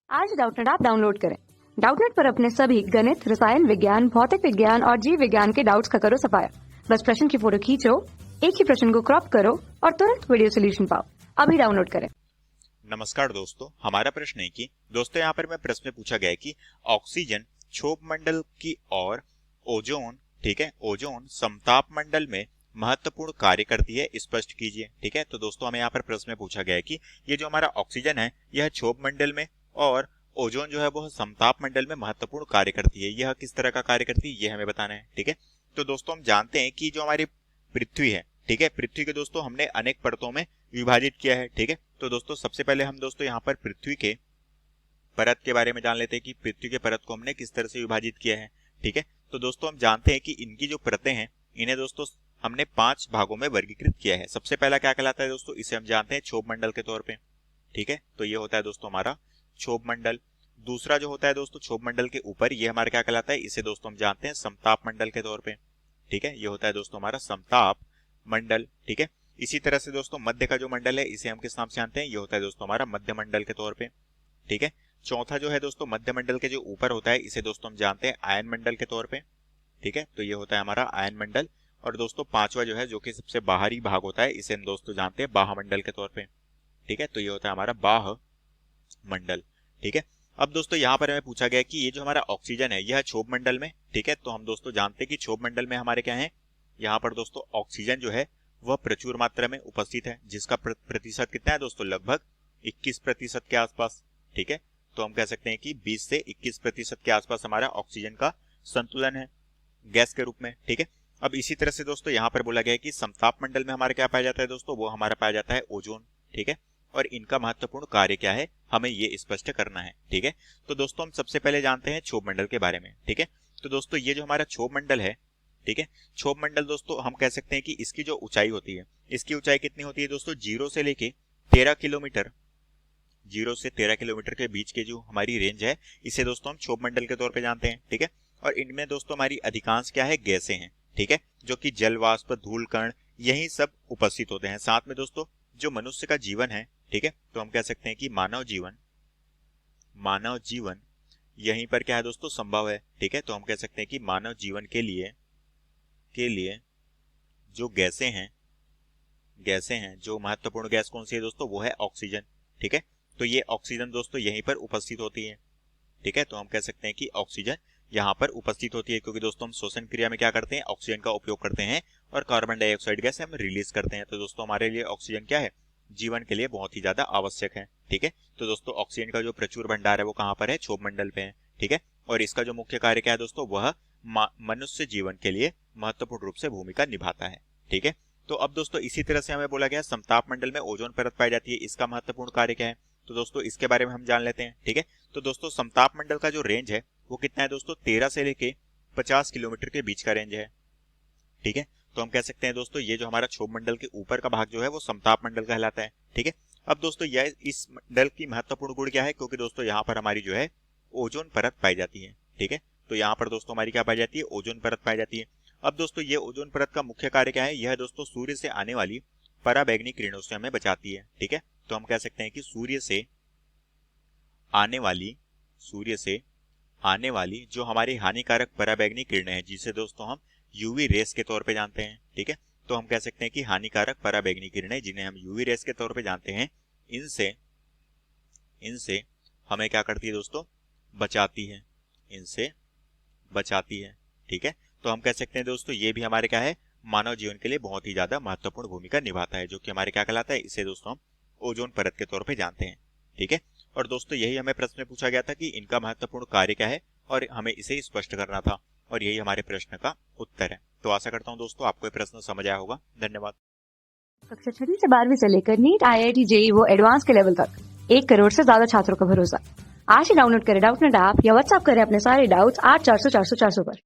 आज Doubtnut app download करें। Doubtnut पर अपने सभी गणित, रसायन विज्ञान, भौतिक विज्ञान और जीव विज्ञान के डाउट्स का करो सफाया। बस प्रश्न की फोटो खींचो, एक ही प्रश्न को क्रॉप करो और तुरंत वीडियो सोल्यूशन पाओ। अभी डाउनलोड करें। नमस्कार दोस्तों, हमारा प्रश्न है कि दोस्तों यहाँ पर मैं प्रश्न में पूछा गया है कि ऑक्सीजन क्षोभ मंडल की और ओजोन, ठीक है, ओजोन समताप मंडल में महत्वपूर्ण कार्य करती है, स्पष्ट कीजिए। ठीक है, तो दोस्तों हमें यहाँ पर प्रश्न में पूछा गया है कि ये जो हमारा ऑक्सीजन है यह क्षोभ मंडल में और ओजोन जो है वो समताप मंडल में महत्वपूर्ण कार्य करती है। यह किस तरह का कार्य करती है ये हमें बताना है। ठीक है, तो दोस्तों हम जानते हैं कि जो हमारी पृथ्वी है, ठीक है, पृथ्वी के दोस्तों हमने अनेक परतों में विभाजित किया है। ठीक है, तो दोस्तों सबसे पहले हम दोस्तों यहाँ पर पृथ्वी के परत के बारे में जान लेते हैं कि पृथ्वी के परत को हमने किस तरह से विभाजित किया है। ठीक है, तो दोस्तों हम जानते हैं कि इनकी जो परतें हैं इन्हें दोस्तों हमने 5 भागों में वर्गीकृत किया है। सबसे पहला क्या कहलाता है दोस्तों, इसे हम जानते हैं क्षोभ मंडल के तौर पे। ठीक है, तो ये होता है दोस्तों हमारा क्षोभ मंडल। दूसरा जो होता है दोस्तों क्षोभ मंडल के ऊपर, ये हमारा क्या कहलाता है, इसे दोस्तों हम जानते हैं समताप मंडल के तौर पे। ठीक है, ये होता है दोस्तों हमारा समताप मंडल। ठीक है, इसी तरह से दोस्तों मध्य का जो मंडल है इसे हम किस नाम से जानते हैं, ये होता है दोस्तों हमारा मध्य मंडल के तौर पे। ठीक है, चौथा जो है दोस्तों मध्य मंडल के जो ऊपर होता है इसे दोस्तों हम जानते हैं आयन मंडल के तौर पे। ठीक है, तो ये होता है हमारा आयन मंडल। और दोस्तों पांचवा जो है जो कि सबसे बाहरी भाग होता है इसे हम दोस्तों जानते हैं बाह्य मंडल के तौर पे। ठीक है, तो ये होता है हमारा बाह्य मंडल। ठीक है, अब दोस्तों यहाँ पर हमें पूछा गया कि ये जो हमारा ऑक्सीजन है यह क्षोभ मंडल में, ठीक है, तो हम दोस्तों जानते हैं कि क्षोभ मंडल में हमारे क्या है, यहाँ पर दोस्तों ऑक्सीजन जो है वह प्रचुर मात्रा में उपस्थित है, जिसका प्रतिशत कितना है दोस्तों, लगभग 21% के आसपास। ठीक है, तो हम कह सकते हैं कि 20 से 21% के आसपास हमारा ऑक्सीजन का संतुलन है गैस के रूप में। ठीक है, अब इसी तरह से दोस्तों यहाँ पर बोला गया है कि समताप मंडल में हमारा क्या पाया जाता है दोस्तों, वो हमारा पाया जाता है ओजोन। ठीक है, और इनका महत्वपूर्ण कार्य क्या है हमें ये स्पष्ट करना है। ठीक है, तो दोस्तों हम सबसे पहले जानते हैं क्षोभ मंडल के बारे में। ठीक है, तो दोस्तों ये जो हमारा क्षोभ मंडल है, ठीक है, क्षोभ मंडल दोस्तों हम कह सकते हैं कि इसकी जो ऊंचाई होती है, इसकी ऊंचाई कितनी होती है दोस्तों, 0 से लेके 13 किलोमीटर, 0 से 13 किलोमीटर के बीच के जो हमारी रेंज है इसे दोस्तों हम क्षोभ मंडल के तौर पे जानते हैं। ठीक है, और इनमें दोस्तों हमारी अधिकांश क्या है, गैसें हैं। ठीक है, जो कि जल वाष्प, धूल कण यही सब उपस्थित होते हैं। साथ में दोस्तों जो मनुष्य का जीवन है, ठीक है, तो हम कह सकते हैं कि मानव जीवन यहीं पर क्या है दोस्तों, संभव है। ठीक है, तो हम कह सकते हैं कि मानव जीवन के लिए जो गैसें हैं, जो महत्वपूर्ण गैस कौन सी है दोस्तों, वो है ऑक्सीजन। ठीक है, तो ये ऑक्सीजन दोस्तों यहीं पर उपस्थित होती है। ठीक है, तो हम कह सकते हैं कि ऑक्सीजन यहाँ पर उपस्थित होती है, क्योंकि दोस्तों हम श्वसन क्रिया में क्या करते हैं, ऑक्सीजन का उपयोग करते हैं और कार्बन डाइऑक्साइड गैस हम रिलीज करते हैं। तो दोस्तों हमारे लिए ऑक्सीजन क्या है, जीवन के लिए बहुत ही ज्यादा आवश्यक है। ठीक है, तो दोस्तों ऑक्सीजन का जो प्रचुर भंडार है वो कहाँ पर है, क्षोभ मंडल पे है। ठीक है, और इसका जो मुख्य कार्य क्या है दोस्तों, वह मनुष्य जीवन के लिए महत्वपूर्ण रूप से भूमिका निभाता है। ठीक है, तो अब दोस्तों इसी तरह से हमें बोला गया समताप मंडल में ओजोन परत पाई जाती है, इसका महत्वपूर्ण कार्य क्या है, तो दोस्तों इसके बारे में हम जान लेते हैं। ठीक है, तो दोस्तों समताप मंडल का जो रेंज है वो कितना है दोस्तों, 13 से लेके 50 किलोमीटर के बीच का रेंज है। ठीक है, तो हम कह सकते हैं दोस्तों ये जो हमारा क्षोभ मंडल के ऊपर का भाग जो है वो समताप मंडल कहलाता है। ठीक है, अब दोस्तों यह इस मंडल की महत्वपूर्ण गुण क्या है, क्योंकि दोस्तों यहाँ पर हमारी जो है ओजोन परत पाई जाती है। ठीक है, तो यहाँ पर दोस्तों हमारी क्या पाई जाती है, ओजोन परत पाई जाती है। अब दोस्तों ये ओजोन परत का मुख्य कार्य क्या है, यह दोस्तों सूर्य से आने वाली पराबैंगनी किरणों से हमें बचाती है। ठीक है, तो हम कह सकते हैं कि सूर्य से आने वाली जो हमारी हानिकारक पराबैंगनी किरणें हैं, जिसे दोस्तों हम यूवी रेस के तौर पे जानते हैं। ठीक है, तो हम कह सकते हैं कि हानिकारक पराबैंगनी किरणें जिन्हें हम यूवी रेस के तौर पे जानते हैं, इनसे हमें क्या करती है दोस्तों, बचाती है। ठीक है, तो हम कह सकते हैं दोस्तों ये भी हमारे क्या है, मानव जीवन के लिए बहुत ही ज्यादा महत्वपूर्ण भूमिका निभाता है, जो कि हमारे क्या कहलाता है, इसे दोस्तों हम ओजोन परत के तौर पे जानते हैं। ठीक है, और दोस्तों यही हमें प्रश्न में पूछा गया था कि इनका महत्वपूर्ण कार्य क्या है और हमें इसे स्पष्ट करना था, और यही हमारे प्रश्न का उत्तर है। तो आशा करता हूँ दोस्तों आपको ये प्रश्न समझ आया होगा। धन्यवाद। कक्षा 6 से 12वीं से लेकर नीट, IIT, JEE वो एडवांस के लेवल तक 1 करोड़ से ज्यादा छात्रों का भरोसा। आज ही डाउनलोड करें डाउटनेट ऐप या व्हाट्सएप करें अपने सारे डाउट्स 8400 400 400 पर।